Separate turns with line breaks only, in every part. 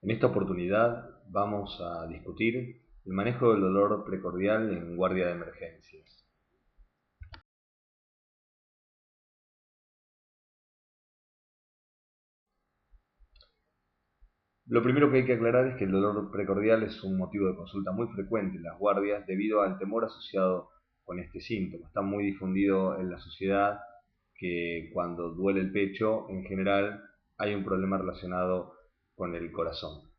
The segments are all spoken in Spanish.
En esta oportunidad vamos a discutir el manejo del dolor precordial en guardia de emergencias. Lo primero que hay que aclarar es que el dolor precordial es un motivo de consulta muy frecuente en las guardias debido al temor asociado con este síntoma. Está muy difundido en la sociedad que cuando duele el pecho, en general, hay un problema relacionado con el corazón.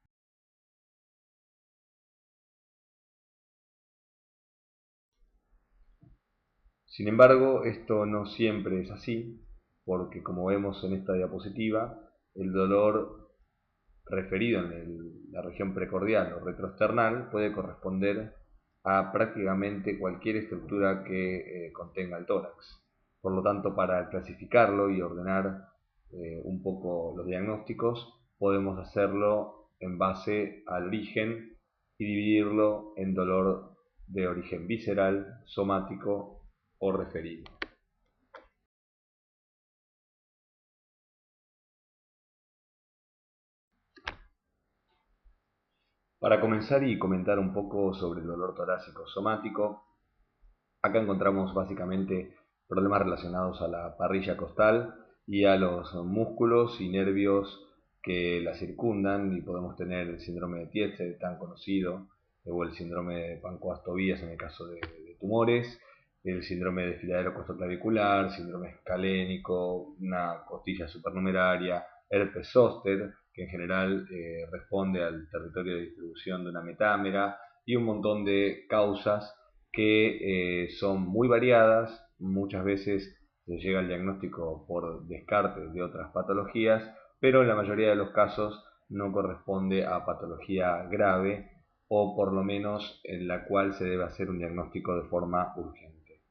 Sin embargo, esto no siempre es así, porque como vemos en esta diapositiva, el dolor referido en la región precordial o retroesternal puede corresponder a prácticamente cualquier estructura que contenga el tórax. Por lo tanto, para clasificarlo y ordenar un poco los diagnósticos, podemos hacerlo en base al origen y dividirlo en dolor de origen visceral, somático o referido. Para comenzar y comentar un poco sobre el dolor torácico somático, acá encontramos básicamente problemas relacionados a la parrilla costal y a los músculos y nervios que la circundan, y podemos tener el síndrome de Tietze tan conocido, o el síndrome de Pancoast-Tobías en el caso de tumores, el síndrome de desfiladero costoclavicular, síndrome escalénico, una costilla supernumeraria, herpes zóster, que en general responde al territorio de distribución de una metámera, y un montón de causas que son muy variadas. Muchas veces se llega al diagnóstico por descarte de otras patologías, pero en la mayoría de los casos no corresponde a patología grave, o por lo menos en la cual se debe hacer un diagnóstico de forma urgente.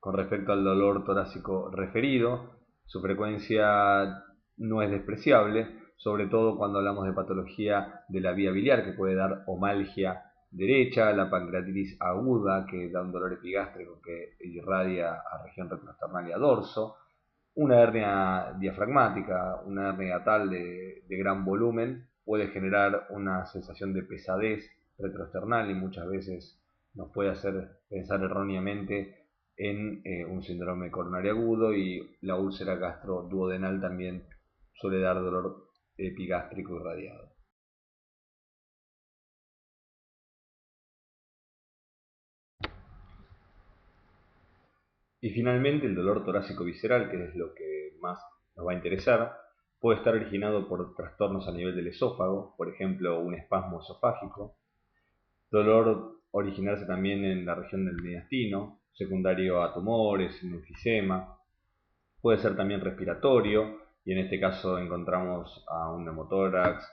Con respecto al dolor torácico referido, su frecuencia no es despreciable, sobre todo cuando hablamos de patología de la vía biliar, que puede dar omalgia derecha, la pancreatitis aguda, que da un dolor epigástrico que irradia a región retroesternal y a dorso, una hernia diafragmática, una hernia tal de gran volumen, puede generar una sensación de pesadez retroesternal y muchas veces nos puede hacer pensar erróneamente en un síndrome coronario agudo, y la úlcera gastroduodenal también suele dar dolor epigástrico irradiado. Y finalmente el dolor torácico visceral, que es lo que más nos va a interesar, puede estar originado por trastornos a nivel del esófago, por ejemplo un espasmo esofágico, dolor originarse también en la región del mediastino, secundario a tumores, un enfisema. Puede ser también respiratorio, y en este caso encontramos a un neumotórax,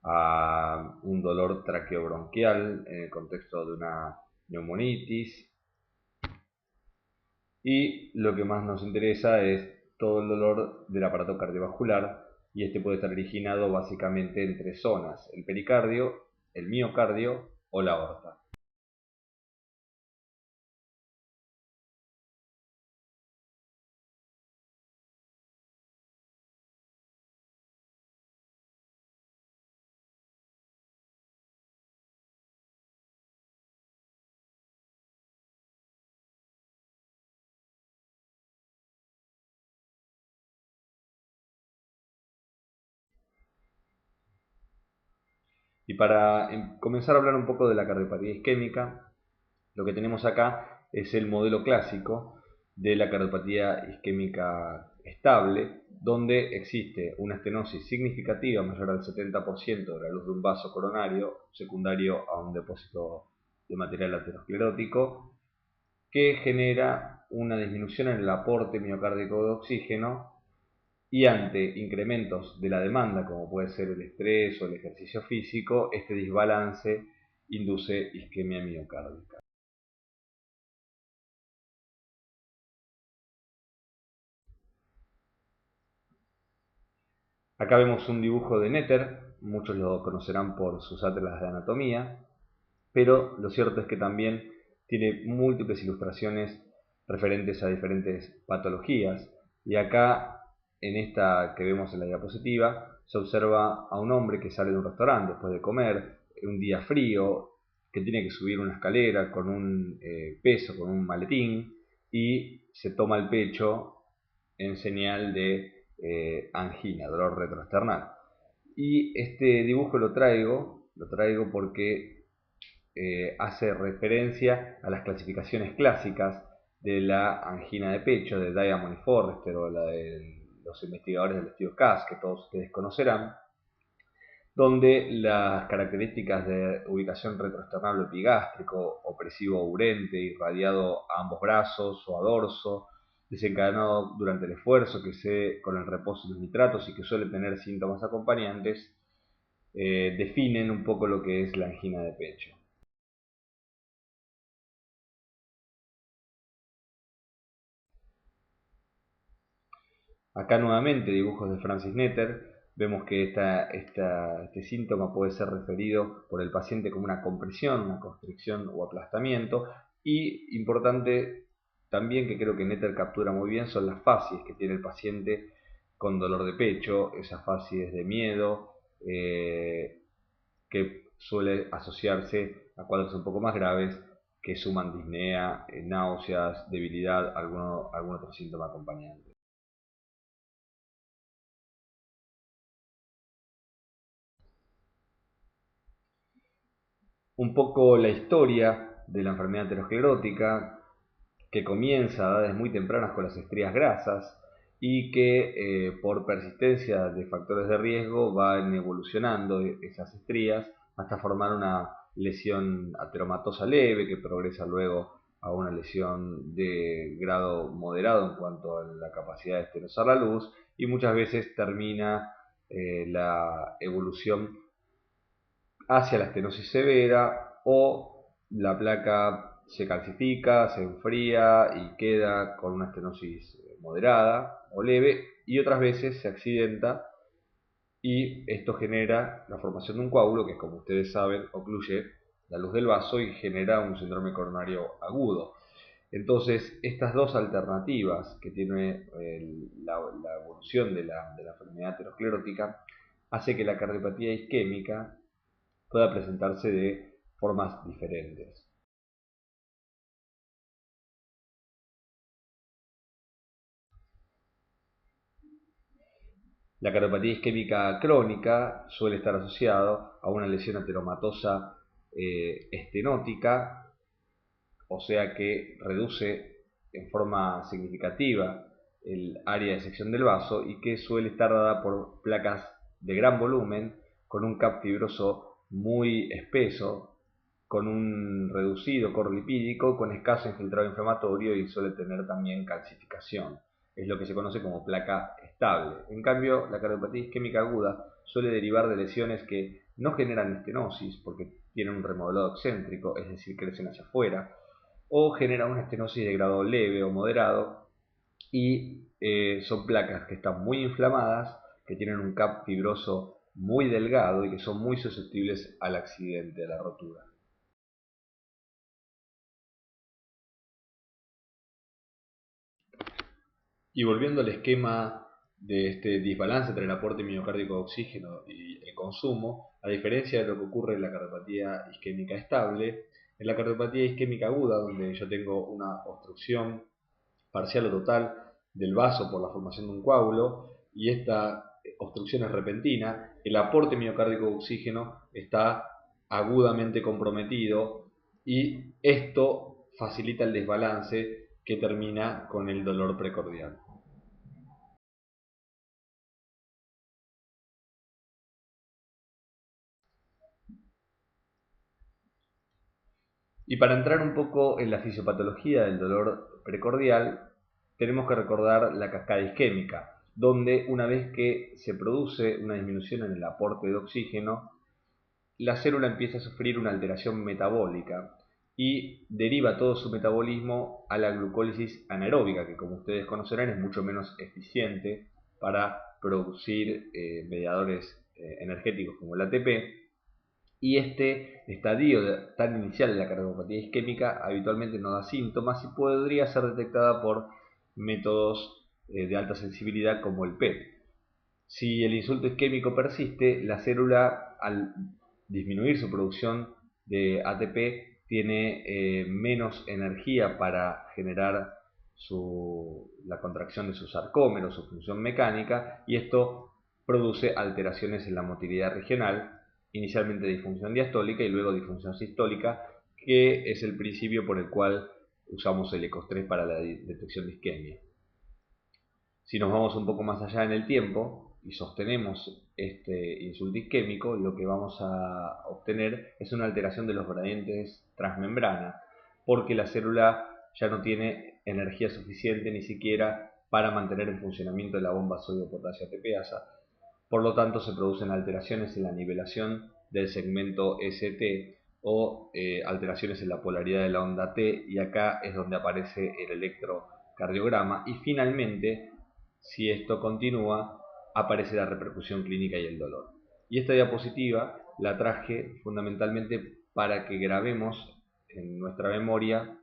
a un dolor traqueobronquial en el contexto de una neumonitis. Y lo que más nos interesa es todo el dolor del aparato cardiovascular, y este puede estar originado básicamente en tres zonas: el pericardio, el miocardio o la aorta. Y para comenzar a hablar un poco de la cardiopatía isquémica, lo que tenemos acá es el modelo clásico de la cardiopatía isquémica estable, donde existe una estenosis significativa mayor al 70% de la luz de un vaso coronario, secundario a un depósito de material aterosclerótico, que genera una disminución en el aporte miocárdico de oxígeno, y ante incrementos de la demanda, como puede ser el estrés o el ejercicio físico, este desbalance induce isquemia miocárdica. Acá vemos un dibujo de Netter, muchos lo conocerán por sus atlas de anatomía, pero lo cierto es que también tiene múltiples ilustraciones referentes a diferentes patologías. Y acá, en esta que vemos en la diapositiva, se observa a un hombre que sale de un restaurante después de comer, un día frío, que tiene que subir una escalera con un peso, con un maletín, y se toma el pecho en señal de angina, dolor retroesternal. Y este dibujo lo traigo porque hace referencia a las clasificaciones clásicas de la angina de pecho de Diamond y Forrester, o la de los investigadores del estudio CAS, que todos ustedes conocerán, donde las características de ubicación retroesternal o epigástrico, opresivo urente, irradiado a ambos brazos o a dorso, desencadenado durante el esfuerzo, que se con el reposo de los nitratos y que suele tener síntomas acompañantes, definen un poco lo que es la angina de pecho. Acá nuevamente dibujos de Francis Netter. Vemos que este síntoma puede ser referido por el paciente como una compresión, una constricción o aplastamiento. Y importante también, que creo que Netter captura muy bien, son las facies que tiene el paciente con dolor de pecho, esas facies de miedo, que suele asociarse a cuadros un poco más graves que suman disnea, náuseas, debilidad, algún otro síntoma acompañante. Un poco la historia de la enfermedad aterosclerótica, que comienza a edades muy tempranas con las estrías grasas y que por persistencia de factores de riesgo van evolucionando esas estrías hasta formar una lesión ateromatosa leve que progresa luego a una lesión de grado moderado en cuanto a la capacidad de estenosar la luz, y muchas veces termina la evolución hacia la estenosis severa, o la placa se calcifica, se enfría y queda con una estenosis moderada o leve, y otras veces se accidenta y esto genera la formación de un coágulo que, como ustedes saben, ocluye la luz del vaso y genera un síndrome coronario agudo. Entonces, estas dos alternativas que tiene la evolución de la enfermedad aterosclerótica hace que la cardiopatía isquémica pueda presentarse de formas diferentes. La cardiopatía isquémica crónica suele estar asociada a una lesión ateromatosa estenótica, o sea que reduce en forma significativa el área de sección del vaso, y que suele estar dada por placas de gran volumen con un cap fibroso muy espeso, con un reducido core lipídico, con escaso infiltrado inflamatorio, y suele tener también calcificación. Es lo que se conoce como placa estable. En cambio, la cardiopatía isquémica aguda suele derivar de lesiones que no generan estenosis porque tienen un remodelado excéntrico, es decir, crecen hacia afuera, o generan una estenosis de grado leve o moderado, y son placas que están muy inflamadas, que tienen un cap fibroso muy delgado y que son muy susceptibles al accidente, a la rotura. Y volviendo al esquema de este desbalance entre el aporte miocárdico de oxígeno y el consumo, a diferencia de lo que ocurre en la cardiopatía isquémica estable, en la cardiopatía isquémica aguda, donde yo tengo una obstrucción parcial o total del vaso por la formación de un coágulo, y esta obstrucción es repentina, el aporte miocárdico de oxígeno está agudamente comprometido, y esto facilita el desbalance que termina con el dolor precordial. Y para entrar un poco en la fisiopatología del dolor precordial, tenemos que recordar la cascada isquémica, donde una vez que se produce una disminución en el aporte de oxígeno, la célula empieza a sufrir una alteración metabólica y deriva todo su metabolismo a la glucólisis anaeróbica, que, como ustedes conocerán, es mucho menos eficiente para producir mediadores energéticos como el ATP, y este estadio tan inicial de la cardiopatía isquémica habitualmente no da síntomas y podría ser detectada por métodos de alta sensibilidad como el PET. Si el insulto isquémico persiste, la célula, al disminuir su producción de ATP, tiene menos energía para generar la contracción de su sarcómero, su función mecánica, y esto produce alteraciones en la motilidad regional, inicialmente disfunción diastólica y luego disfunción sistólica, que es el principio por el cual usamos el ecostrés para la detección de isquemia. Si nos vamos un poco más allá en el tiempo y sostenemos este insulto isquémico, lo que vamos a obtener es una alteración de los gradientes transmembrana, porque la célula ya no tiene energía suficiente ni siquiera para mantener el funcionamiento de la bomba sodio-potasio ATPasa. Por lo tanto, se producen alteraciones en la nivelación del segmento ST o alteraciones en la polaridad de la onda T, y acá es donde aparece el electrocardiograma, y finalmente, si esto continúa, aparece la repercusión clínica y el dolor. Y esta diapositiva la traje fundamentalmente para que grabemos en nuestra memoria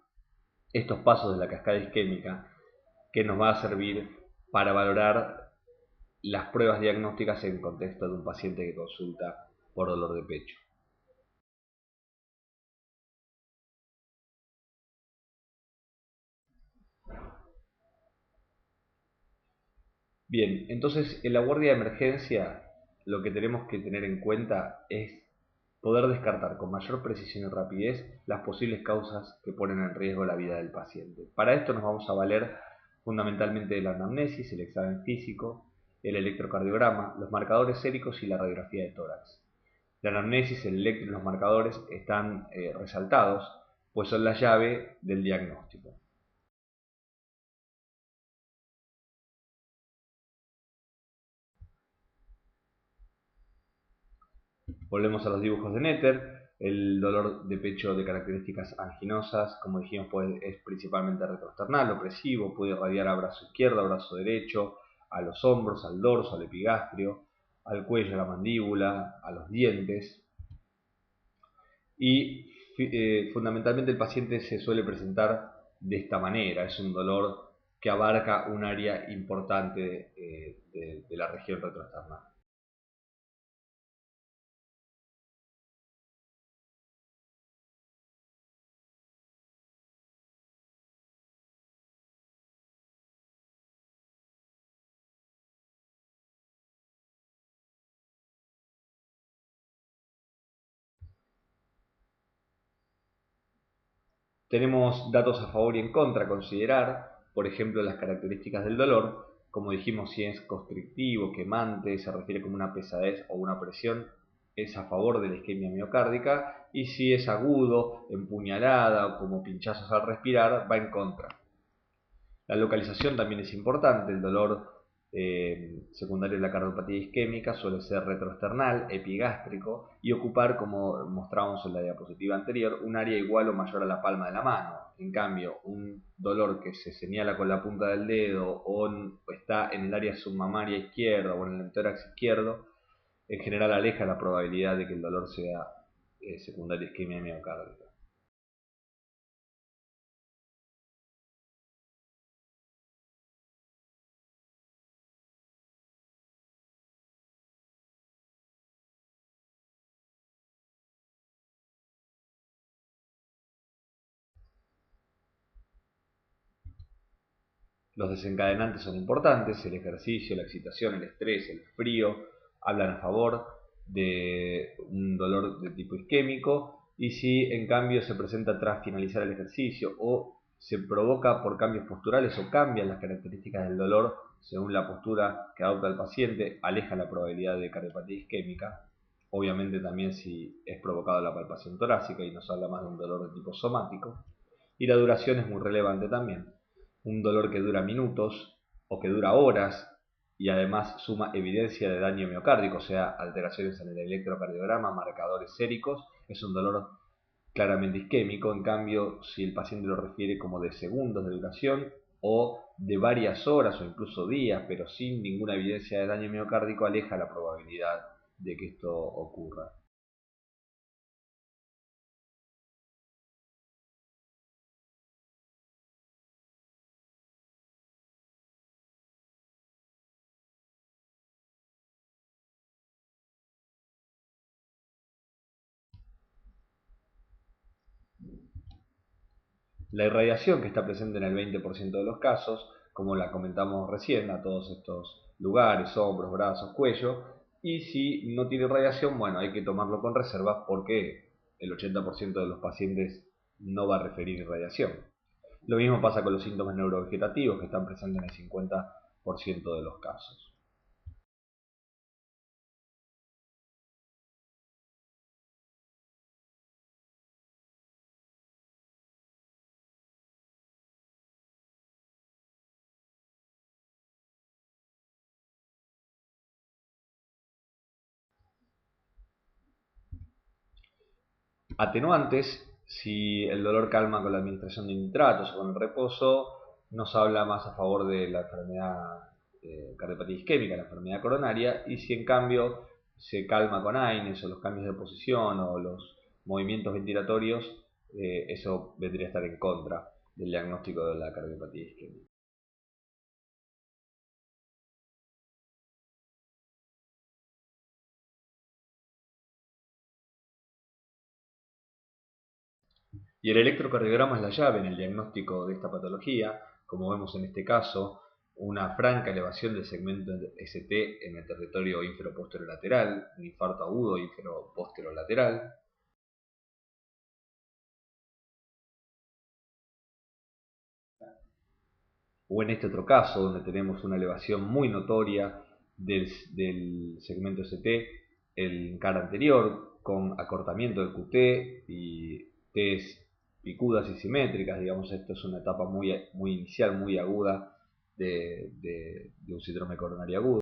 estos pasos de la cascada isquémica, que nos va a servir para valorar las pruebas diagnósticas en contexto de un paciente que consulta por dolor de pecho. Bien, entonces en la guardia de emergencia lo que tenemos que tener en cuenta es poder descartar con mayor precisión y rapidez las posibles causas que ponen en riesgo la vida del paciente. Para esto nos vamos a valer fundamentalmente de la anamnesis, el examen físico, el electrocardiograma, los marcadores séricos y la radiografía de tórax. La anamnesis, el electro y los marcadores están resaltados, pues son la llave del diagnóstico. Volvemos a los dibujos de Netter. El dolor de pecho de características anginosas, como dijimos, es principalmente retroesternal, opresivo, puede irradiar a brazo izquierdo, a brazo derecho, a los hombros, al dorso, al epigastrio, al cuello, a la mandíbula, a los dientes. Y fundamentalmente el paciente se suele presentar de esta manera. Es un dolor que abarca un área importante de la región retroesternal. Tenemos datos a favor y en contra a considerar, por ejemplo, las características del dolor. Como dijimos, si es constrictivo, quemante, se refiere como una pesadez o una presión, es a favor de la isquemia miocárdica, y si es agudo, empuñalada o como pinchazos al respirar, va en contra. La localización también es importante. El dolor secundario de la cardiopatía isquémica suele ser retroesternal, epigástrico, y ocupar, como mostramos en la diapositiva anterior, un área igual o mayor a la palma de la mano. En cambio, un dolor que se señala con la punta del dedo o está en el área submamaria izquierda o en el tórax izquierdo, en general aleja la probabilidad de que el dolor sea secundario a isquemia miocárdica. Los desencadenantes son importantes: el ejercicio, la excitación, el estrés, el frío, hablan a favor de un dolor de tipo isquémico. Y si en cambio se presenta tras finalizar el ejercicio o se provoca por cambios posturales o cambian las características del dolor según la postura que adopta el paciente, aleja la probabilidad de cardiopatía isquémica. Obviamente también si es provocado la palpación torácica y nos habla más de un dolor de tipo somático. Y la duración es muy relevante también. Un dolor que dura minutos o que dura horas y además suma evidencia de daño miocárdico, o sea, alteraciones en el electrocardiograma, marcadores séricos, es un dolor claramente isquémico. En cambio, si el paciente lo refiere como de segundos de duración o de varias horas o incluso días, pero sin ninguna evidencia de daño miocárdico, aleja la probabilidad de que esto ocurra. la irradiación que está presente en el 20% de los casos, como la comentamos recién, a todos estos lugares, hombros, brazos, cuello, y si no tiene irradiación, bueno, hay que tomarlo con reserva porque el 80% de los pacientes no va a referir irradiación. Lo mismo pasa con los síntomas neurovegetativos que están presentes en el 50% de los casos. Atenuantes, si el dolor calma con la administración de nitratos o con el reposo, nos habla más a favor de la enfermedad cardiopatía isquémica, la enfermedad coronaria, y si en cambio se calma con AINES o los cambios de posición o los movimientos ventilatorios, eso vendría a estar en contra del diagnóstico de la cardiopatía isquémica. Y el electrocardiograma es la llave en el diagnóstico de esta patología, como vemos en este caso, una franca elevación del segmento ST en el territorio ínfero-posterolateral, un infarto agudo ínfero-posterolateral, o en este otro caso, donde tenemos una elevación muy notoria del segmento ST en cara anterior, con acortamiento del QT y Ts picudas y simétricas. Digamos, esto es una etapa muy inicial, muy aguda de un síndrome coronario agudo.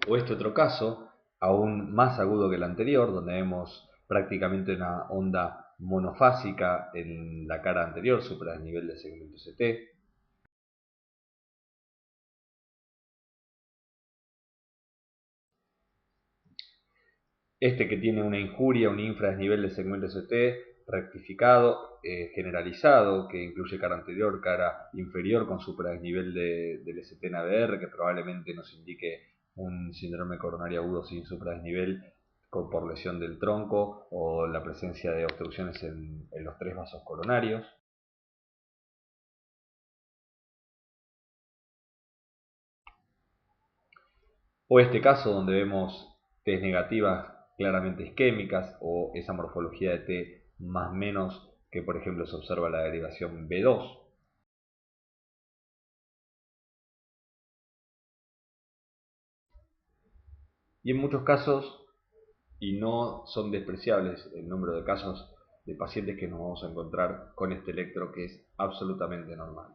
O este otro caso, aún más agudo que el anterior, donde vemos prácticamente una onda monofásica en la cara anterior, supera el nivel del segmento ST. Este que tiene una injuria, un infradesnivel del segmento ST rectificado, generalizado, que incluye cara anterior, cara inferior con supradesnivel del ST en ABR, que probablemente nos indique un síndrome coronario agudo sin supradesnivel por lesión del tronco o la presencia de obstrucciones en los tres vasos coronarios. O este caso donde vemos T negativas claramente isquémicas o esa morfología de T más menos que por ejemplo se observa la derivación B2. Y en muchos casos, y no son despreciables el número de casos de pacientes que nos vamos a encontrar con este electro que es absolutamente normal.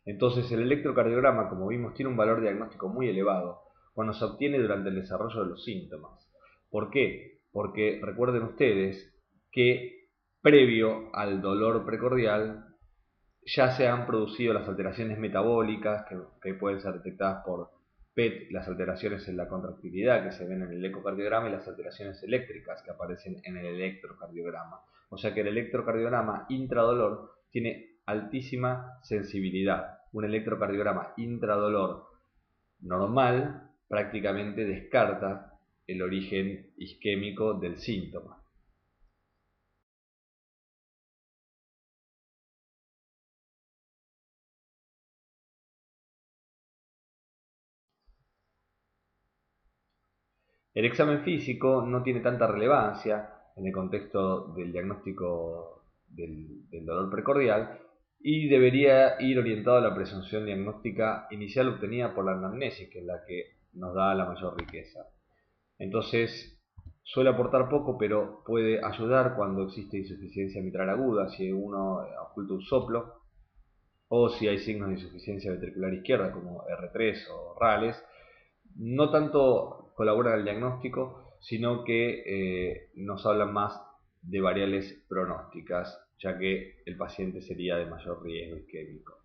Entonces el electrocardiograma, como vimos, tiene un valor diagnóstico muy elevado cuando se obtiene durante el desarrollo de los síntomas. ¿Por qué? Porque recuerden ustedes que previo al dolor precordial ya se han producido las alteraciones metabólicas que pueden ser detectadas por PET, las alteraciones en la contractilidad que se ven en el ecocardiograma y las alteraciones eléctricas que aparecen en el electrocardiograma. O sea que el electrocardiograma intradolor tiene altísima sensibilidad. Un electrocardiograma intradolor normal prácticamente descarta el origen isquémico del síntoma. El examen físico no tiene tanta relevancia en el contexto del diagnóstico del dolor precordial y debería ir orientado a la presunción diagnóstica inicial obtenida por la anamnesis, que es la que nos da la mayor riqueza. Entonces, suele aportar poco, pero puede ayudar cuando existe insuficiencia mitral aguda, si uno oculta un soplo, o si hay signos de insuficiencia ventricular izquierda como R3 o RALES. No tanto colaboran al diagnóstico, sino que nos hablan más de variables pronósticas, ya que el paciente sería de mayor riesgo isquémico.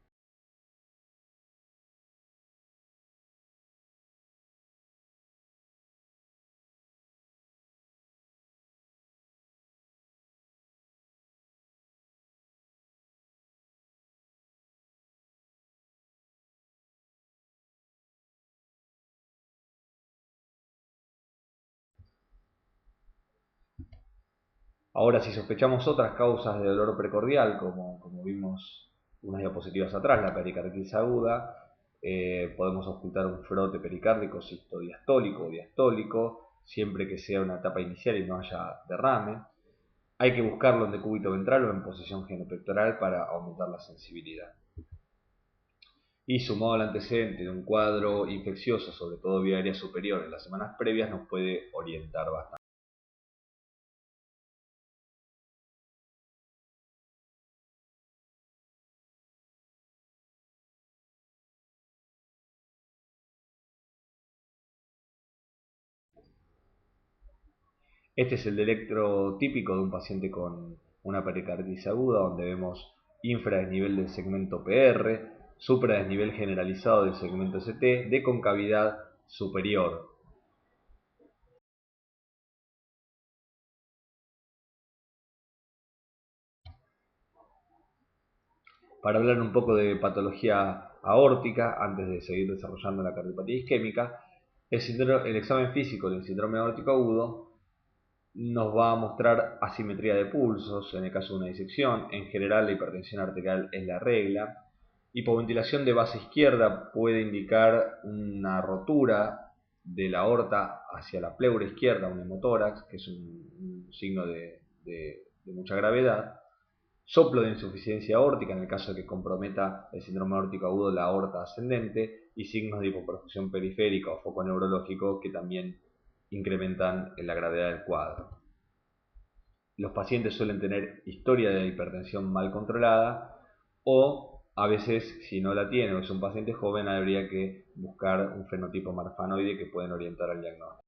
Ahora, si sospechamos otras causas de dolor precordial, como vimos unas diapositivas atrás, la pericarditis aguda, podemos ocultar un frote pericárdico sistodiastólico o diastólico, siempre que sea una etapa inicial y no haya derrame. Hay que buscarlo en decúbito ventral o en posición genopectoral para aumentar la sensibilidad. Y sumado al antecedente de un cuadro infeccioso, sobre todo vía aérea superior, en las semanas previas, nos puede orientar bastante. Este es el electro típico de un paciente con una pericarditis aguda, donde vemos infradesnivel del segmento PR, supradesnivel generalizado del segmento ST, de concavidad superior. Para hablar un poco de patología aórtica, antes de seguir desarrollando la cardiopatía isquémica, el examen físico del síndrome aórtico agudo nos va a mostrar asimetría de pulsos en el caso de una disección. En general, la hipertensión arterial es la regla. Hipoventilación de base izquierda puede indicar una rotura de la aorta hacia la pleura izquierda, un hemotórax, que es un signo de mucha gravedad. Soplo de insuficiencia aórtica en el caso de que comprometa el síndrome aórtico agudo la aorta ascendente, y signos de hipoperfusión periférica o foco neurológico que también incrementan la gravedad del cuadro. Los pacientes suelen tener historia de hipertensión mal controlada, o a veces, si no la tiene o es un paciente joven, habría que buscar un fenotipo marfanoide que pueden orientar al diagnóstico.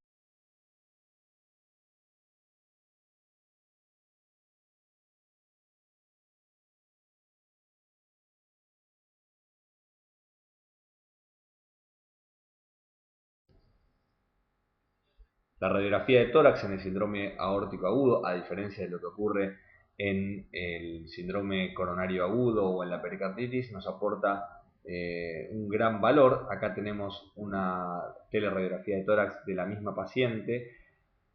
La radiografía de tórax en el síndrome aórtico agudo, a diferencia de lo que ocurre en el síndrome coronario agudo o en la pericarditis, nos aporta un gran valor. Acá tenemos una teleradiografía de tórax de la misma paciente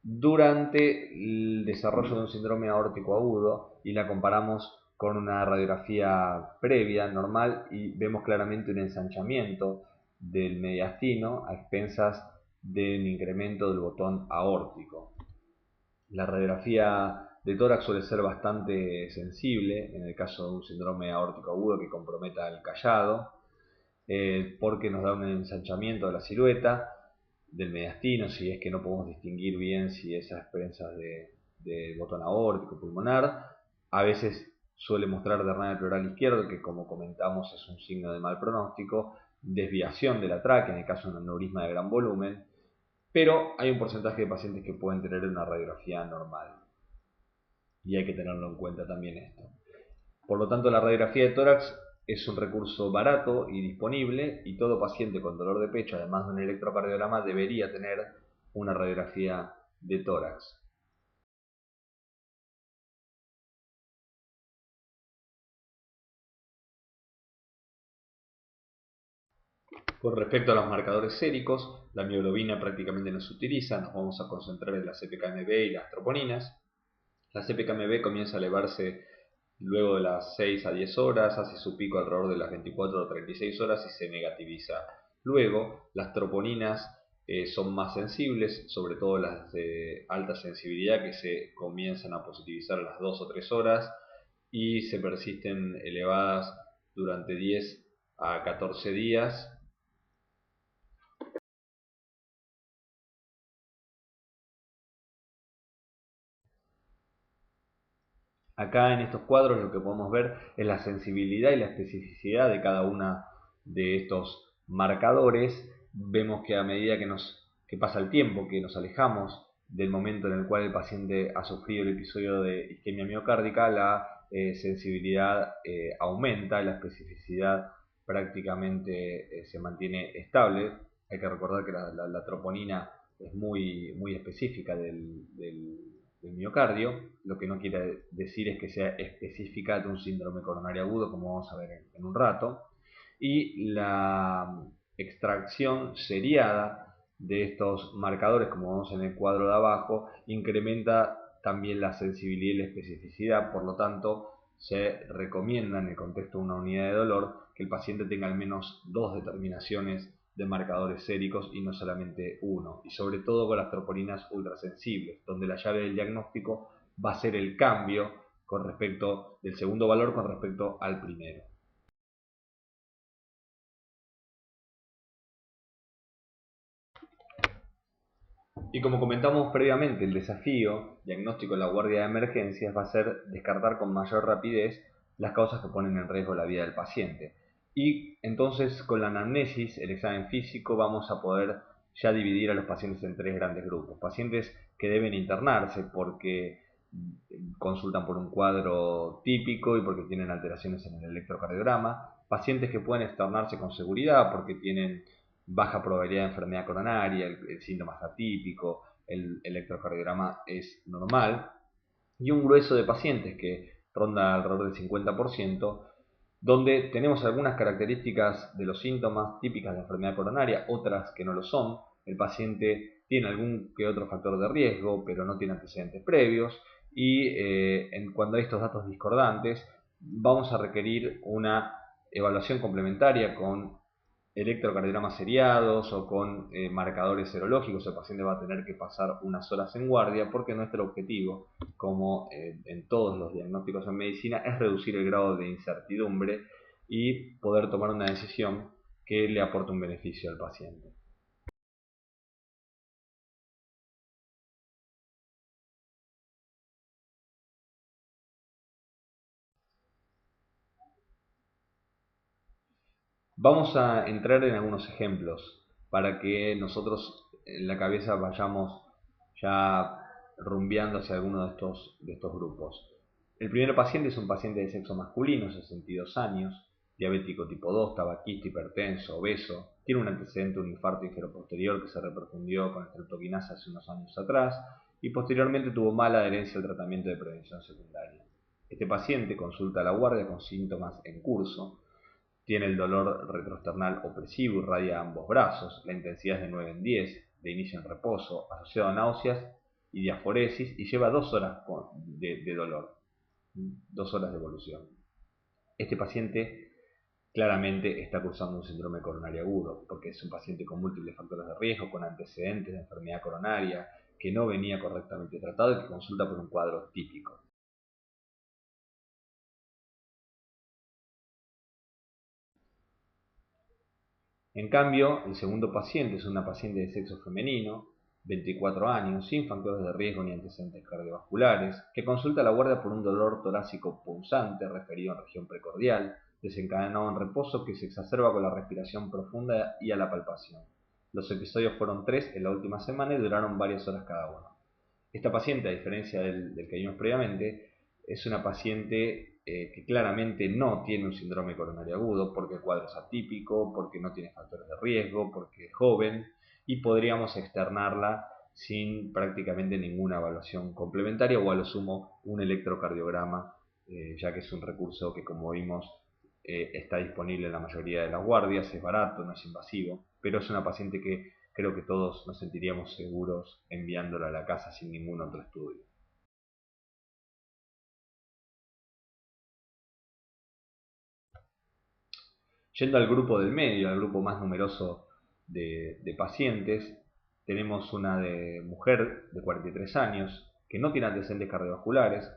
durante el desarrollo de un síndrome aórtico agudo, y la comparamos con una radiografía previa normal y vemos claramente un ensanchamiento del mediastino a expensas del incremento del botón aórtico. La radiografía de tórax suele ser bastante sensible en el caso de un síndrome aórtico agudo que comprometa el callado, porque nos da un ensanchamiento de la silueta del mediastino, si es que no podemos distinguir bien si esas expensas de botón aórtico pulmonar. A veces suele mostrar derrame pleural izquierdo, que como comentamos es un signo de mal pronóstico, desviación de la tráquea en el caso de un aneurisma de gran volumen, pero hay un porcentaje de pacientes que pueden tener una radiografía normal y hay que tenerlo en cuenta también esto. Por lo tanto, la radiografía de tórax es un recurso barato y disponible, y todo paciente con dolor de pecho, además de un electrocardiograma, debería tener una radiografía de tórax. Con respecto a los marcadores séricos, la mioglobina prácticamente no se utiliza, nos vamos a concentrar en la CPKMB y las troponinas. La CPKMB comienza a elevarse luego de las 6 a 10 horas, hace su pico alrededor de las 24 o 36 horas y se negativiza. Luego, las troponinas son más sensibles, sobre todo las de alta sensibilidad, que se comienzan a positivizar a las 2 o 3 horas y se persisten elevadas durante 10 a 14 días. Acá en estos cuadros lo que podemos ver es la sensibilidad y la especificidad de cada una de estos marcadores. Vemos que a medida que pasa el tiempo, que nos alejamos del momento en el cual el paciente ha sufrido el episodio de isquemia miocárdica, la sensibilidad aumenta, la especificidad prácticamente se mantiene estable. Hay que recordar que la troponina es muy específica del miocardio, lo que no quiere decir es que sea específica de un síndrome coronario agudo, como vamos a ver en un rato. Y la extracción seriada de estos marcadores, como vemos en el cuadro de abajo, incrementa también la sensibilidad y la especificidad. Por lo tanto, se recomienda en el contexto de una unidad de dolor que el paciente tenga al menos 2 determinaciones de marcadores séricos y no solamente uno, y sobre todo con las troponinas ultrasensibles, donde la llave del diagnóstico va a ser el cambio con respecto del segundo valor con respecto al primero. Y como comentamos previamente, el desafío diagnóstico en la guardia de emergencias va a ser descartar con mayor rapidez las causas que ponen en riesgo la vida del paciente. Y entonces con la anamnesis, el examen físico, vamos a poder ya dividir a los pacientes en 3 grandes grupos. Pacientes que deben internarse porque consultan por un cuadro típico y porque tienen alteraciones en el electrocardiograma. Pacientes que pueden externarse con seguridad porque tienen baja probabilidad de enfermedad coronaria, el síntoma es atípico, el electrocardiograma es normal, y un grueso de pacientes que ronda alrededor del 50%, donde tenemos algunas características de los síntomas típicas de la enfermedad coronaria, otras que no lo son. El paciente tiene algún que otro factor de riesgo, pero no tiene antecedentes previos, y cuando hay estos datos discordantes, vamos a requerir una evaluación complementaria con electrocardiogramas seriados o con marcadores serológicos. El paciente va a tener que pasar unas horas en guardia porque nuestro objetivo, como en todos los diagnósticos en medicina, es reducir el grado de incertidumbre y poder tomar una decisión que le aporte un beneficio al paciente. Vamos a entrar en algunos ejemplos para que nosotros en la cabeza vayamos ya rumbeando hacia alguno de estos grupos. El primer paciente es un paciente de sexo masculino, 62 años, diabético tipo 2, tabaquista, hipertenso, obeso, tiene un antecedente, un infarto inferoposterior que se repercutió con estreptoquinasa hace unos años atrás y posteriormente tuvo mala adherencia al tratamiento de prevención secundaria. Este paciente consulta a la guardia con síntomas en curso. Tiene el dolor retroesternal opresivo, irradia ambos brazos, la intensidad es de 9 en 10, de inicio en reposo, asociado a náuseas y diaforesis, y lleva 2 horas de dolor, 2 horas de evolución. Este paciente claramente está cursando un síndrome coronario agudo, porque es un paciente con múltiples factores de riesgo, con antecedentes de enfermedad coronaria, que no venía correctamente tratado y que consulta por un cuadro típico. En cambio, el segundo paciente es una paciente de sexo femenino, 24 años, sin factores de riesgo ni antecedentes cardiovasculares, que consulta a la guardia por un dolor torácico punzante referido en región precordial, desencadenado en reposo que se exacerba con la respiración profunda y a la palpación. Los episodios fueron 3 en la última semana y duraron varias horas cada uno. Esta paciente, a diferencia del que vimos previamente, es una paciente que claramente no tiene un síndrome coronario agudo porque el cuadro es atípico, porque no tiene factores de riesgo, porque es joven y podríamos externarla sin prácticamente ninguna evaluación complementaria o a lo sumo un electrocardiograma, ya que es un recurso que, como vimos, está disponible en la mayoría de las guardias, es barato, no es invasivo, pero es una paciente que creo que todos nos sentiríamos seguros enviándola a la casa sin ningún otro estudio. Yendo al grupo del medio, al grupo más numeroso de pacientes, tenemos una de mujer de 43 años que no tiene antecedentes cardiovasculares,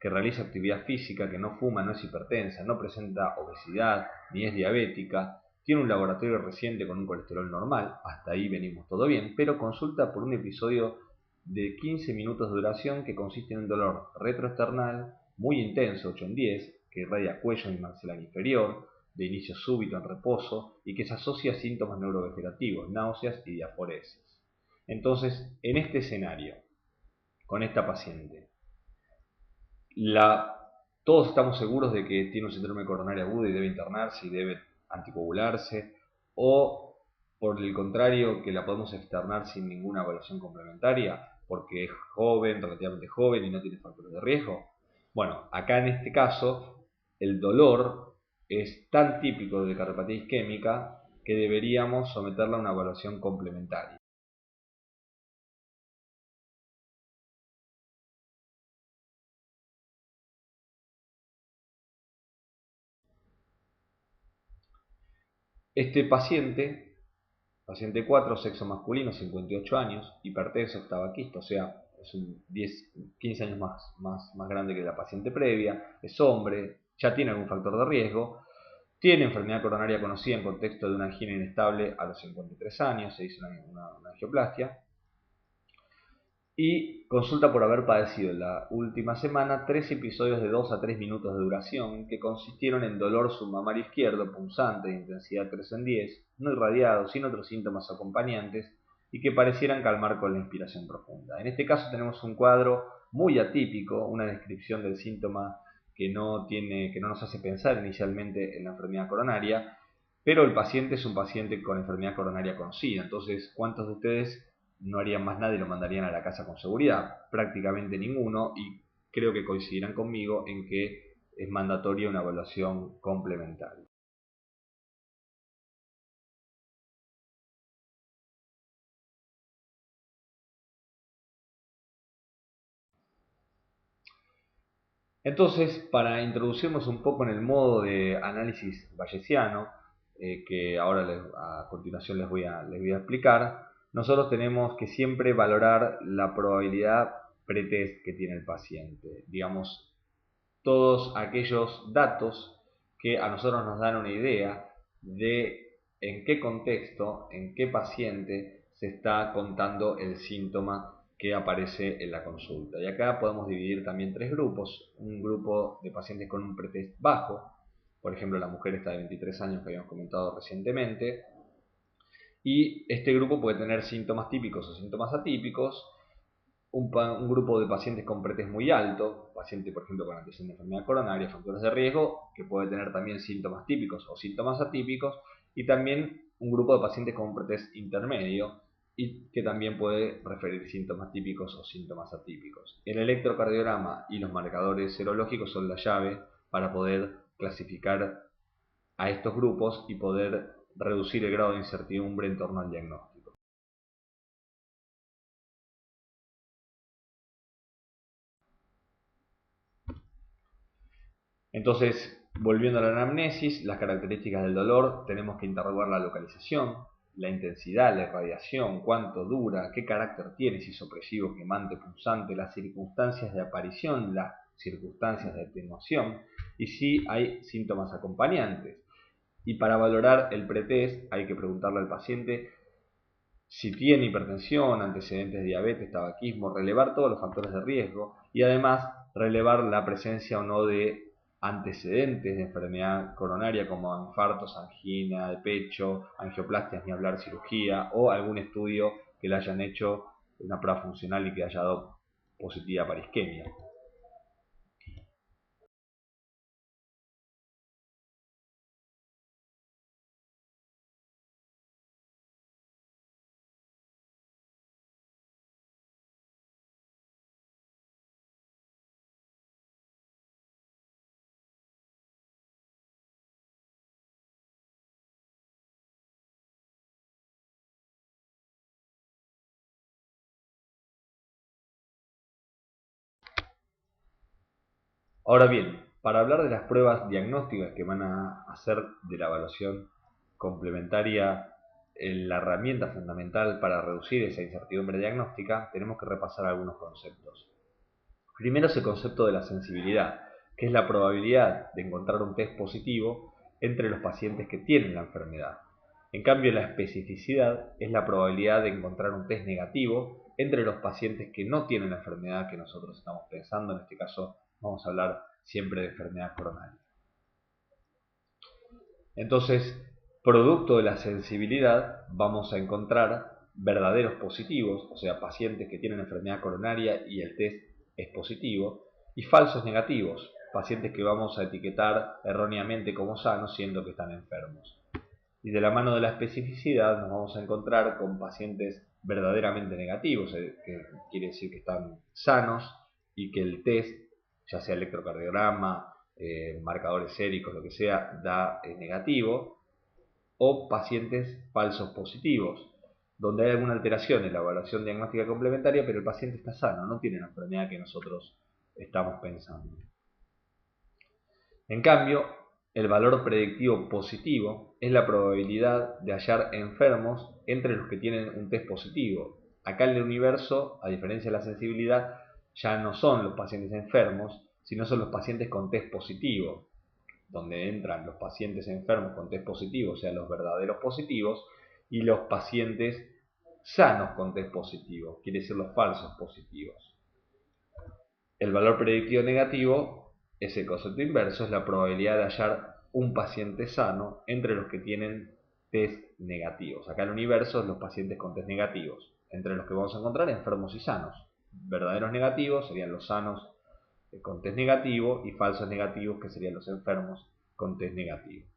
que realiza actividad física, que no fuma, no es hipertensa, no presenta obesidad ni es diabética, tiene un laboratorio reciente con un colesterol normal, hasta ahí venimos todo bien, pero consulta por un episodio de 15 minutos de duración que consiste en un dolor retroesternal muy intenso, 8 en 10, que irradia cuello y maxilar inferior, de inicio súbito en reposo y que se asocia a síntomas neurovegetativos, náuseas y diaforesis. Entonces, en este escenario, con esta paciente, todos estamos seguros de que tiene un síndrome coronario agudo y debe internarse y debe anticoagularse, o por el contrario, que la podemos externar sin ninguna evaluación complementaria porque es joven, relativamente joven y no tiene factores de riesgo. Bueno, acá en este caso, el dolor es tan típico de cardiopatía isquémica que deberíamos someterla a una evaluación complementaria. Este paciente 4, sexo masculino, 58 años, hipertenso, tabaquista, o sea, es un 15 años más grande que la paciente previa, es hombre, ya tiene algún factor de riesgo, tiene enfermedad coronaria conocida en contexto de una angina inestable a los 53 años, se hizo una angioplastia, y consulta por haber padecido en la última semana 3 episodios de 2 a 3 minutos de duración que consistieron en dolor submamario izquierdo punzante de intensidad 3 en 10, no irradiado, sin otros síntomas acompañantes y que parecieran calmar con la inspiración profunda. En este caso tenemos un cuadro muy atípico, una descripción del síntoma que no nos hace pensar inicialmente en la enfermedad coronaria, pero el paciente es un paciente con enfermedad coronaria conocida. Entonces, ¿cuántos de ustedes no harían más nada y lo mandarían a la casa con seguridad? Prácticamente ninguno, y creo que coincidirán conmigo en que es mandatoria una evaluación complementaria. Entonces, para introducirnos un poco en el modo de análisis bayesiano, que ahora a continuación les voy a explicar, nosotros tenemos que siempre valorar la probabilidad pretest que tiene el paciente. Digamos, todos aquellos datos que a nosotros nos dan una idea de en qué contexto, en qué paciente se está contando el síntoma que aparece en la consulta. Y acá podemos dividir también tres grupos. Un grupo de pacientes con un pretest bajo, por ejemplo la mujer esta de 23 años que habíamos comentado recientemente, y este grupo puede tener síntomas típicos o síntomas atípicos. Un grupo de pacientes con pretest muy alto, paciente por ejemplo con antecedentes de enfermedad coronaria, factores de riesgo, que puede tener también síntomas típicos o síntomas atípicos, y también un grupo de pacientes con un pretest intermedio y que también puede referir síntomas típicos o síntomas atípicos. El electrocardiograma y los marcadores serológicos son la llave para poder clasificar a estos grupos y poder reducir el grado de incertidumbre en torno al diagnóstico. Entonces, volviendo a la anamnesis, las características del dolor, tenemos que interrogar la localización, la intensidad, la irradiación, cuánto dura, qué carácter tiene, si es opresivo, quemante, punzante, las circunstancias de aparición, las circunstancias de atenuación y si hay síntomas acompañantes. Y para valorar el pretest hay que preguntarle al paciente si tiene hipertensión, antecedentes de diabetes, tabaquismo, relevar todos los factores de riesgo y además relevar la presencia o no de antecedentes de enfermedad coronaria como infartos, angina de pecho, angioplastias, ni hablar cirugía o algún estudio que le hayan hecho una prueba funcional y que haya dado positiva para isquemia. Ahora bien, para hablar de las pruebas diagnósticas que van a hacer de la evaluación complementaria la herramienta fundamental para reducir esa incertidumbre diagnóstica, tenemos que repasar algunos conceptos. Primero es el concepto de la sensibilidad, que es la probabilidad de encontrar un test positivo entre los pacientes que tienen la enfermedad. En cambio, la especificidad es la probabilidad de encontrar un test negativo entre los pacientes que no tienen la enfermedad que nosotros estamos pensando. En este caso, vamos a hablar siempre de enfermedad coronaria. Entonces, producto de la sensibilidad, vamos a encontrar verdaderos positivos, o sea, pacientes que tienen enfermedad coronaria y el test es positivo, y falsos negativos, pacientes que vamos a etiquetar erróneamente como sanos siendo que están enfermos. Y de la mano de la especificidad nos vamos a encontrar con pacientes verdaderamente negativos, que quiere decir que están sanos y que el test, ya sea electrocardiograma, marcadores séricos, lo que sea, da negativo, o pacientes falsos positivos, donde hay alguna alteración en la evaluación diagnóstica complementaria, pero el paciente está sano, no tiene la enfermedad que nosotros estamos pensando. En cambio, El valor predictivo positivo es la probabilidad de hallar enfermos entre los que tienen un test positivo. Acá en el universo, a diferencia de la sensibilidad, ya no son los pacientes enfermos, sino son los pacientes con test positivo, donde entran los pacientes enfermos con test positivo, o sea, los verdaderos positivos, y los pacientes sanos con test positivo, quiere decir los falsos positivos. El valor predictivo negativo es el concepto inverso, es la probabilidad de hallar un paciente sano entre los que tienen test negativos. Acá en el universo los pacientes con test negativos, entre los que vamos a encontrar enfermos y sanos. Verdaderos negativos serían los sanos con test negativo y falsos negativos que serían los enfermos con test negativo.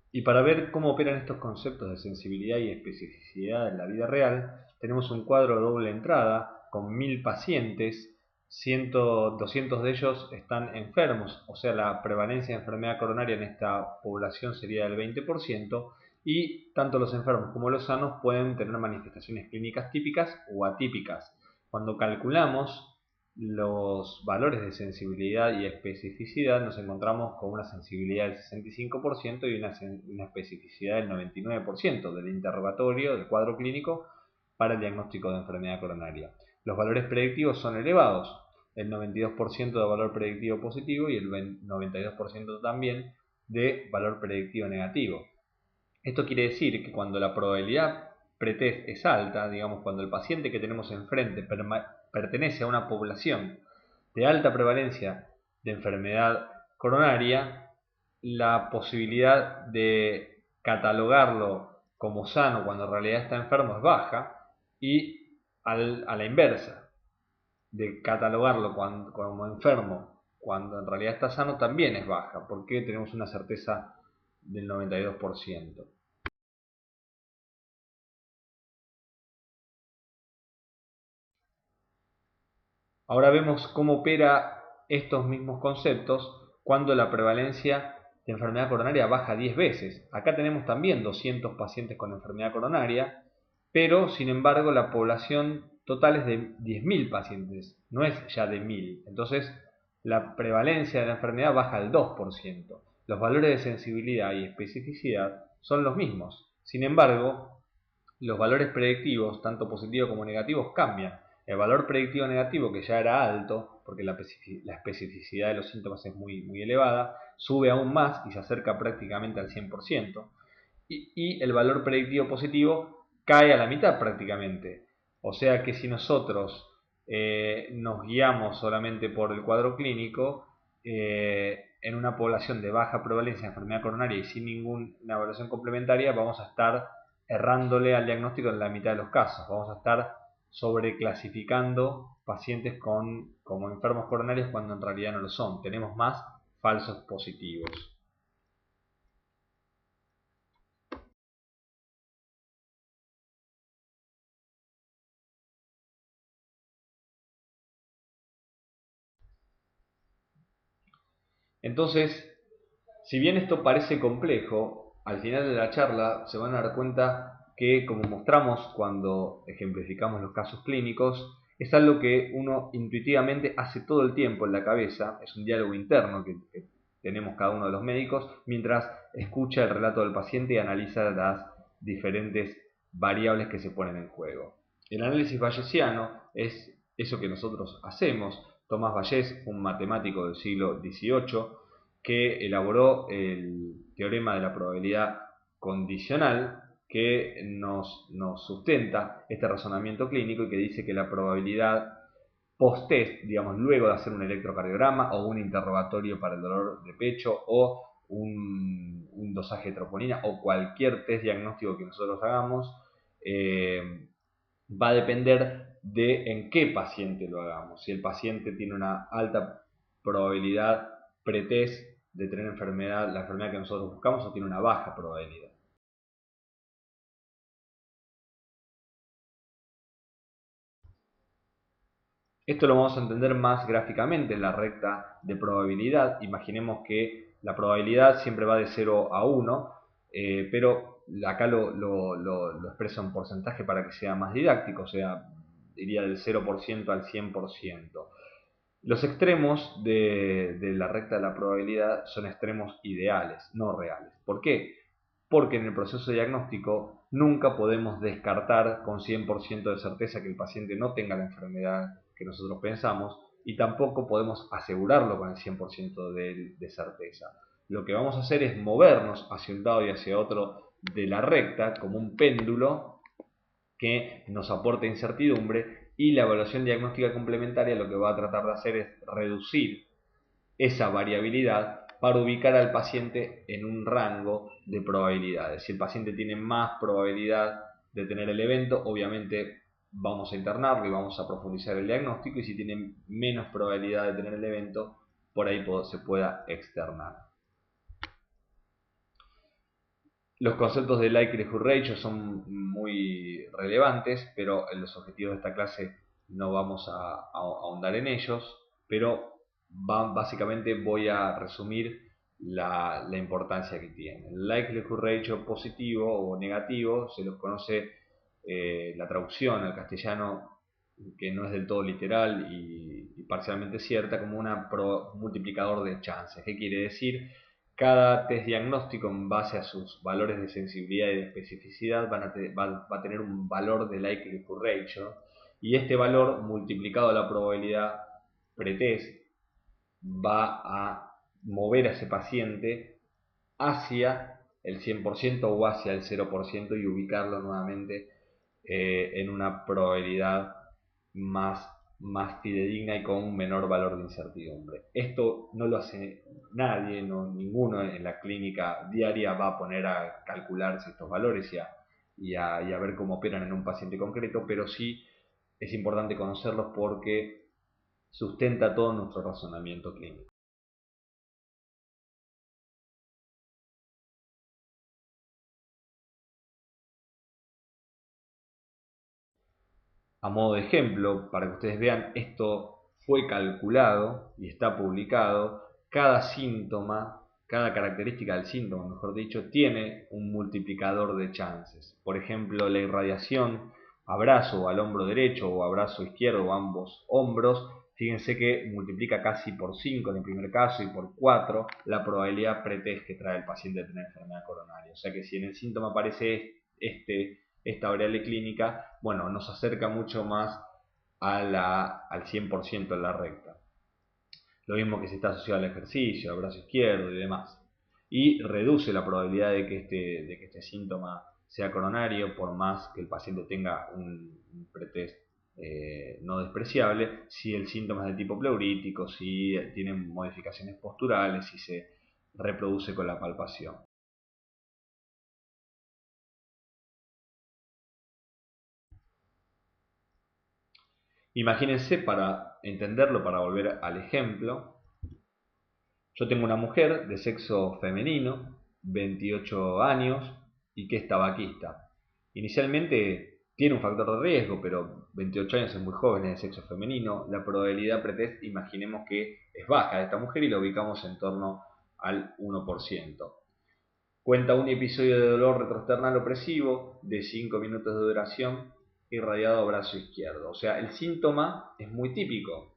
Y para ver cómo operan estos conceptos de sensibilidad y especificidad en la vida real, tenemos un cuadro de doble entrada con 1000 pacientes, 200 de ellos están enfermos, o sea, la prevalencia de enfermedad coronaria en esta población sería del 20%, y tanto los enfermos como los sanos pueden tener manifestaciones clínicas típicas o atípicas. Cuando calculamos los valores de sensibilidad y especificidad, nos encontramos con una sensibilidad del 65% y una especificidad del 99% del interrogatorio del cuadro clínico para el diagnóstico de enfermedad coronaria. Los valores predictivos son elevados, el 92% de valor predictivo positivo y el 92% también de valor predictivo negativo. Esto quiere decir que cuando la probabilidad pretest es alta, digamos cuando el paciente que tenemos enfrente pertenece a una población de alta prevalencia de enfermedad coronaria, la posibilidad de catalogarlo como sano cuando en realidad está enfermo es baja, y a la inversa, de catalogarlo como enfermo cuando en realidad está sano también es baja, porque tenemos una certeza del 92%. Ahora vemos cómo opera estos mismos conceptos cuando la prevalencia de enfermedad coronaria baja 10 veces. Acá tenemos también 200 pacientes con enfermedad coronaria, pero sin embargo la población total es de 10.000 pacientes, no es ya de 1.000. Entonces la prevalencia de la enfermedad baja al 2%. Los valores de sensibilidad y especificidad son los mismos. Sin embargo, los valores predictivos, tanto positivos como negativos, cambian. El valor predictivo negativo, que ya era alto, porque la especificidad de los síntomas es muy elevada, sube aún más y se acerca prácticamente al 100%. Y el valor predictivo positivo cae a la mitad prácticamente. O sea que si nosotros nos guiamos solamente por el cuadro clínico, en una población de baja prevalencia de enfermedad coronaria y sin ninguna evaluación complementaria, vamos a estar errándole al diagnóstico en la mitad de los casos. Vamos a estar sobreclasificando pacientes como enfermos coronarios cuando en realidad no lo son. Tenemos más falsos positivos. Entonces, si bien esto parece complejo, al final de la charla se van a dar cuenta que, como mostramos cuando ejemplificamos los casos clínicos, es algo que uno intuitivamente hace todo el tiempo en la cabeza, es un diálogo interno que tenemos cada uno de los médicos, mientras escucha el relato del paciente y analiza las diferentes variables que se ponen en juego. El análisis bayesiano es eso que nosotros hacemos. Tomás Bayes fue un matemático del siglo XVIII que elaboró el teorema de la probabilidad condicional que nos sustenta este razonamiento clínico y que dice que la probabilidad post-test, digamos, luego de hacer un electrocardiograma o un interrogatorio para el dolor de pecho o un dosaje de troponina o cualquier test diagnóstico que nosotros hagamos, va a depender de en qué paciente lo hagamos. Si el paciente tiene una alta probabilidad pretest de tener la enfermedad que nosotros buscamos, o tiene una baja probabilidad. Esto lo vamos a entender más gráficamente en la recta de probabilidad. Imaginemos que la probabilidad siempre va de 0 a 1, pero acá lo expreso en porcentaje para que sea más didáctico, o sea, iría del 0% al 100%. Los extremos de la recta de la probabilidad son extremos ideales, no reales. ¿Por qué? Porque en el proceso diagnóstico nunca podemos descartar con 100% de certeza que el paciente no tenga la enfermedad que nosotros pensamos, y tampoco podemos asegurarlo con el 100% de certeza. Lo que vamos a hacer es movernos hacia un lado y hacia otro de la recta como un péndulo que nos aporta incertidumbre, y la evaluación diagnóstica complementaria lo que va a tratar de hacer es reducir esa variabilidad para ubicar al paciente en un rango de probabilidades. Si el paciente tiene más probabilidad de tener el evento, obviamente vamos a internarlo y vamos a profundizar el diagnóstico, y si tiene menos probabilidad de tener el evento, por ahí se pueda externar. Los conceptos de likelihood ratio son muy relevantes, pero en los objetivos de esta clase no vamos a ahondar en ellos, pero básicamente voy a resumir la importancia que tiene. El likelihood ratio positivo o negativo se los conoce, la traducción al castellano, que no es del todo literal y parcialmente cierta, como un multiplicador de chances. ¿Qué quiere decir? Cada test diagnóstico, en base a sus valores de sensibilidad y de especificidad, va a tener un valor de likelihood ratio, y este valor multiplicado a la probabilidad pretest va a mover a ese paciente hacia el 100% o hacia el 0%, y ubicarlo nuevamente en una probabilidad más fidedigna y con un menor valor de incertidumbre. Esto no lo hace nadie, ninguno en la clínica diaria va a poner a calcularse estos valores y a ver cómo operan en un paciente concreto, pero sí es importante conocerlos porque sustenta todo nuestro razonamiento clínico. A modo de ejemplo, para que ustedes vean, esto fue calculado y está publicado. Cada síntoma, cada característica del síntoma, mejor dicho, tiene un multiplicador de chances. Por ejemplo, la irradiación a brazo, al hombro derecho, o a brazo izquierdo, o ambos hombros, fíjense que multiplica casi por 5 en el primer caso y por 4 la probabilidad pretest que trae el paciente de tener enfermedad coronaria. O sea que si en el síntoma aparece esta variable clínica, bueno, nos acerca mucho más al 100% en la recta. Lo mismo que si está asociado al ejercicio, al brazo izquierdo y demás. Y reduce la probabilidad de que este síntoma sea coronario, por más que el paciente tenga un pretest no despreciable, si el síntoma es de tipo pleurítico, si tiene modificaciones posturales, si se reproduce con la palpación. Imagínense, para entenderlo, para volver al ejemplo, yo tengo una mujer de sexo femenino, 28 años, y que es tabaquista. Inicialmente tiene un factor de riesgo, pero 28 años es muy joven, es de sexo femenino. La probabilidad pretest, imaginemos que es baja de esta mujer, y la ubicamos en torno al 1%. Cuenta un episodio de dolor retroesternal opresivo de 5 minutos de duración, irradiado a brazo izquierdo. O sea, el síntoma es muy típico.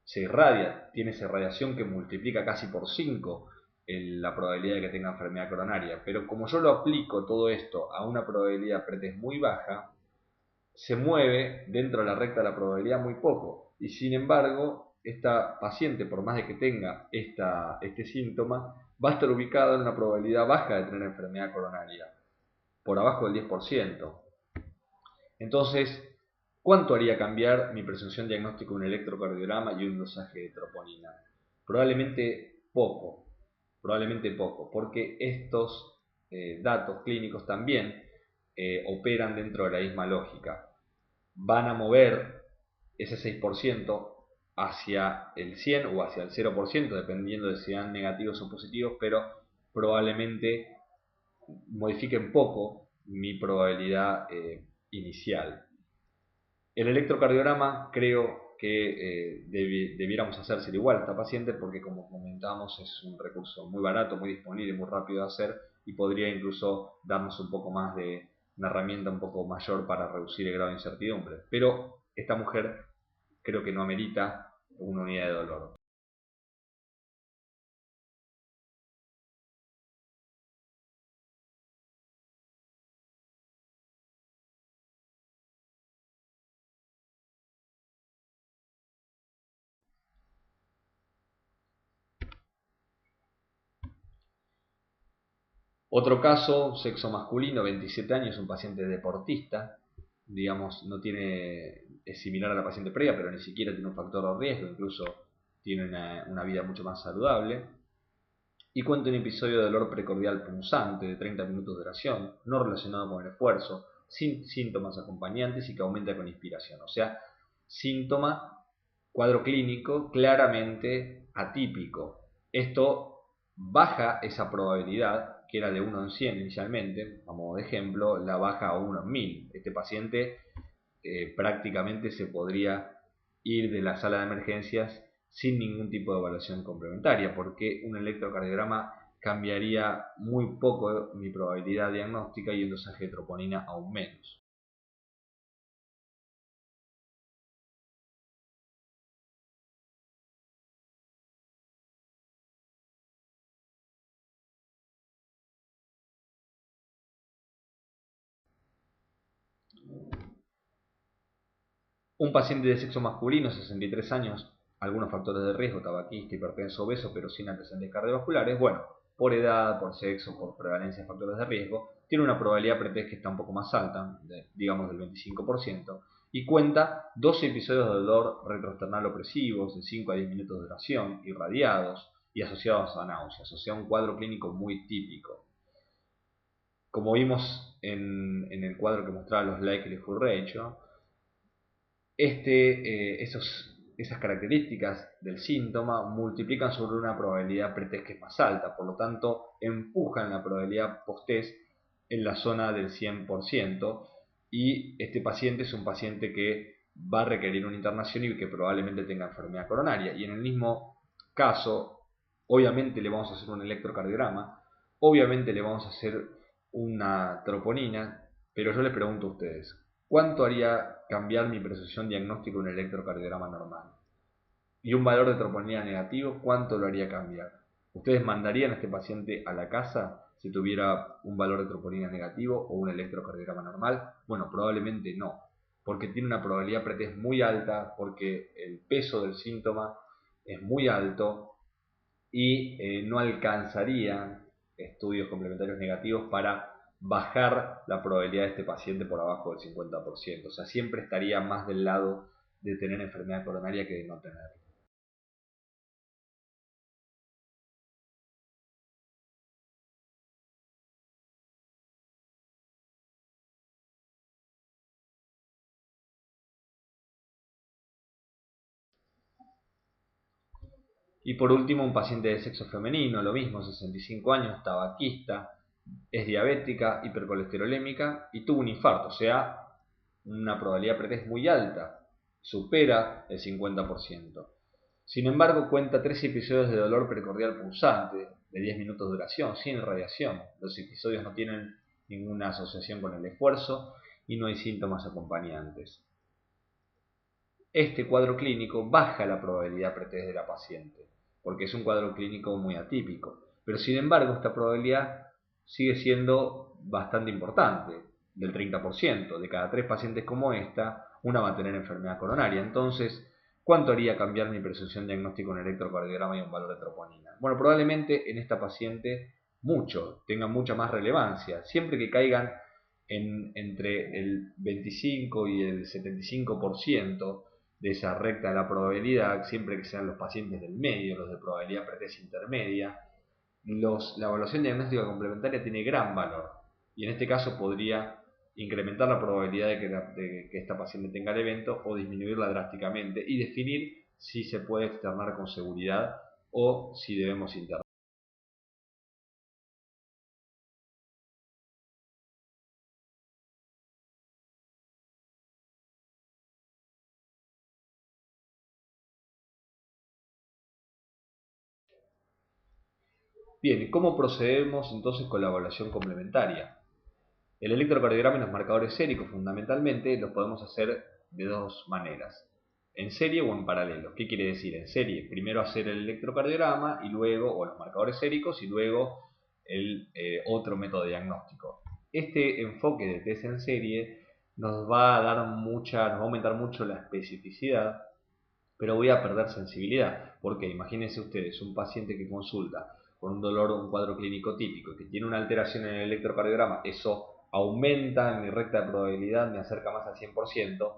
Se irradia, tiene esa irradiación que multiplica casi por 5 la probabilidad de que tenga enfermedad coronaria. Pero como yo lo aplico todo esto a una probabilidad pretest muy baja, se mueve dentro de la recta de la probabilidad muy poco. Y sin embargo, esta paciente, por más de que tenga este síntoma, va a estar ubicada en una probabilidad baja de tener enfermedad coronaria, por abajo del 10%. Entonces, ¿cuánto haría cambiar mi presunción diagnóstica de un electrocardiograma y un dosaje de troponina? Probablemente poco, porque estos datos clínicos también operan dentro de la misma lógica. Van a mover ese 6% hacia el 100 o hacia el 0%, dependiendo de si sean negativos o positivos, pero probablemente modifiquen poco mi probabilidad inicial. El electrocardiograma creo que debiéramos hacérselo igual a esta paciente porque, como comentamos, es un recurso muy barato, muy disponible, muy rápido de hacer y podría incluso darnos un poco más de una herramienta un poco mayor para reducir el grado de incertidumbre. Pero esta mujer creo que no amerita una unidad de dolor. Otro caso, sexo masculino, 27 años, un paciente deportista, digamos, no tiene, es similar a la paciente previa, pero ni siquiera tiene un factor de riesgo, incluso tiene una vida mucho más saludable. Y cuenta un episodio de dolor precordial punzante de 30 minutos de duración, no relacionado con el esfuerzo, sin síntomas acompañantes y que aumenta con inspiración. O sea, síntoma, cuadro clínico claramente atípico. Esto baja esa probabilidad, que era de 1 en 100 inicialmente, a modo de ejemplo, la baja a 1 en 1000. Este paciente prácticamente se podría ir de la sala de emergencias sin ningún tipo de evaluación complementaria, porque un electrocardiograma cambiaría muy poco mi probabilidad diagnóstica y el dosaje de troponina aún menos. Un paciente de sexo masculino, 63 años, algunos factores de riesgo, tabaquista, hipertenso, obeso, pero sin antecedentes cardiovasculares, bueno, por edad, por sexo, por prevalencia de factores de riesgo, tiene una probabilidad pretest que está un poco más alta, digamos del 25%, y cuenta 12 episodios de dolor retroesternal opresivos de 5 a 10 minutos de duración, irradiados y asociados a náuseas, o sea, un cuadro clínico muy típico. Como vimos en el cuadro que mostraba los likelihood ratio, esas características del síntoma multiplican sobre una probabilidad pretest que es más alta, por lo tanto empujan la probabilidad posttest en la zona del 100%, y este paciente es un paciente que va a requerir una internación y que probablemente tenga enfermedad coronaria, y en el mismo caso obviamente le vamos a hacer un electrocardiograma, obviamente le vamos a hacer una troponina, pero yo les pregunto a ustedes, ¿cuánto haría cambiar mi precisión diagnóstica en un electrocardiograma normal? Y un valor de troponina negativo, ¿cuánto lo haría cambiar? ¿Ustedes mandarían a este paciente a la casa si tuviera un valor de troponina negativo o un electrocardiograma normal? Bueno, probablemente no, porque tiene una probabilidad pretest muy alta, porque el peso del síntoma es muy alto y no alcanzaría estudios complementarios negativos para bajar la probabilidad de este paciente por abajo del 50%. O sea, siempre estaría más del lado de tener enfermedad coronaria que de no tenerla. Y por último, un paciente de sexo femenino, lo mismo, 65 años, tabaquista, es diabética, hipercolesterolémica y tuvo un infarto, o sea, una probabilidad pretest muy alta, supera el 50%. Sin embargo, cuenta 3 episodios de dolor precordial pulsante de 10 minutos de duración, sin radiación. Los episodios no tienen ninguna asociación con el esfuerzo y no hay síntomas acompañantes. Este cuadro clínico baja la probabilidad pretest de la paciente, porque es un cuadro clínico muy atípico. Pero sin embargo, esta probabilidad sigue siendo bastante importante, del 30%. De cada 3 pacientes como esta, una va a tener enfermedad coronaria. Entonces, ¿cuánto haría cambiar mi presunción diagnóstico en electrocardiograma y un valor de troponina? Bueno, probablemente en esta paciente mucho, tenga mucha más relevancia. Siempre que caigan entre el 25 y el 75% de esa recta de la probabilidad, siempre que sean los pacientes del medio, los de probabilidad pretest intermedia, la evaluación diagnóstica complementaria tiene gran valor y en este caso podría incrementar la probabilidad de que esta paciente tenga el evento o disminuirla drásticamente y definir si se puede externar con seguridad o si debemos internar. Bien, ¿y cómo procedemos entonces con la evaluación complementaria? El electrocardiograma y los marcadores séricos fundamentalmente los podemos hacer de dos maneras, en serie o en paralelo. ¿Qué quiere decir? En serie, primero hacer el electrocardiograma y luego, o los marcadores séricos y luego el otro método diagnóstico. Este enfoque de test en serie nos va a nos va a aumentar mucho la especificidad, pero voy a perder sensibilidad. Porque imagínense ustedes un paciente que consulta con un dolor o un cuadro clínico típico y que tiene una alteración en el electrocardiograma, eso aumenta en mi recta de probabilidad, me acerca más al 100%.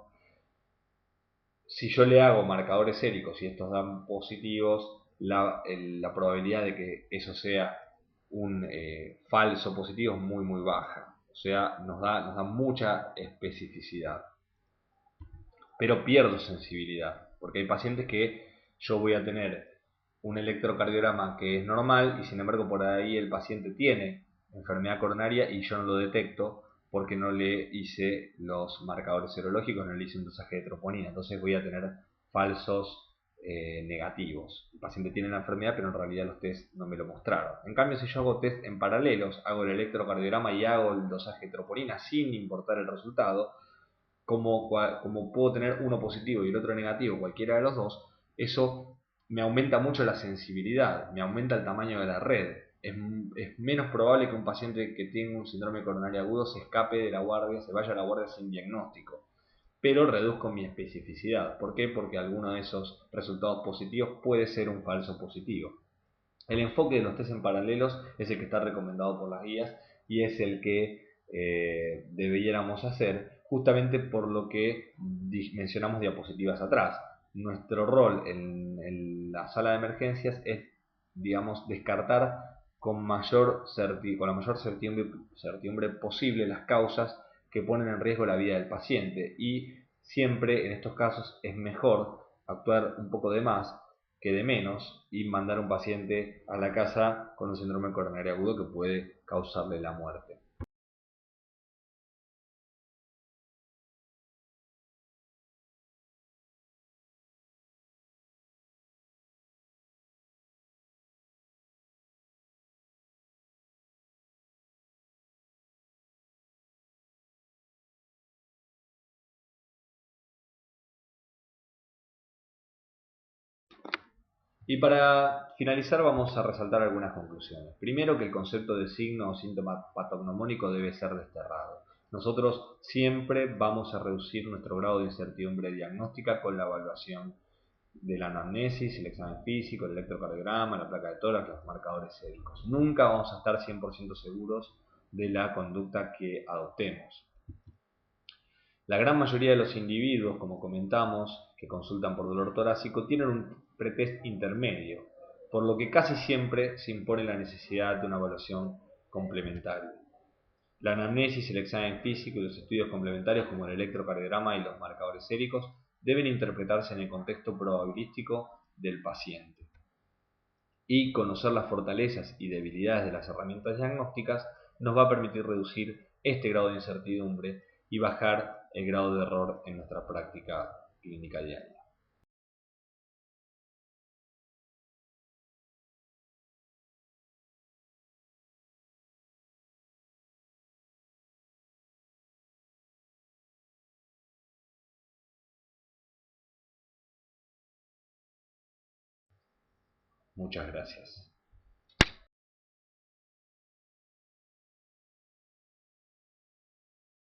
Si yo le hago marcadores séricos y estos dan positivos, la probabilidad de que eso sea un falso positivo es muy muy baja. O sea, nos da mucha especificidad. Pero pierdo sensibilidad, porque hay pacientes que yo voy a tener un electrocardiograma que es normal y sin embargo por ahí el paciente tiene enfermedad coronaria y yo no lo detecto porque no le hice los marcadores serológicos, no le hice un dosaje de troponina, entonces voy a tener falsos negativos. El paciente tiene la enfermedad pero en realidad los test no me lo mostraron. En cambio, si yo hago test en paralelos, hago el electrocardiograma y hago el dosaje de troponina sin importar el resultado, como puedo tener uno positivo y el otro negativo, cualquiera de los dos, eso me aumenta mucho la sensibilidad, me aumenta el tamaño de la red. Es menos probable que un paciente que tenga un síndrome coronario agudo se escape de la guardia, se vaya a la guardia sin diagnóstico. Pero reduzco mi especificidad. ¿Por qué? Porque alguno de esos resultados positivos puede ser un falso positivo. El enfoque de los test en paralelos es el que está recomendado por las guías y es el que debiéramos hacer justamente por lo que mencionamos diapositivas atrás. Nuestro rol en la sala de emergencias es, digamos, descartar con la mayor certidumbre posible las causas que ponen en riesgo la vida del paciente, y siempre en estos casos es mejor actuar un poco de más que de menos y mandar a un paciente a la casa con un síndrome coronario agudo que puede causarle la muerte. Y para finalizar vamos a resaltar algunas conclusiones. Primero, que el concepto de signo o síntoma patognomónico debe ser desterrado. Nosotros siempre vamos a reducir nuestro grado de incertidumbre diagnóstica con la evaluación de la anamnesis, el examen físico, el electrocardiograma, la placa de tórax, los marcadores séricos. Nunca vamos a estar 100% seguros de la conducta que adoptemos. La gran mayoría de los individuos, como comentamos, que consultan por dolor torácico, tienen un pretest intermedio, por lo que casi siempre se impone la necesidad de una evaluación complementaria. La anamnesis, el examen físico y los estudios complementarios como el electrocardiograma y los marcadores séricos deben interpretarse en el contexto probabilístico del paciente. Y conocer las fortalezas y debilidades de las herramientas diagnósticas nos va a permitir reducir este grado de incertidumbre y bajar el grado de error en nuestra práctica clínica diaria. Muchas gracias.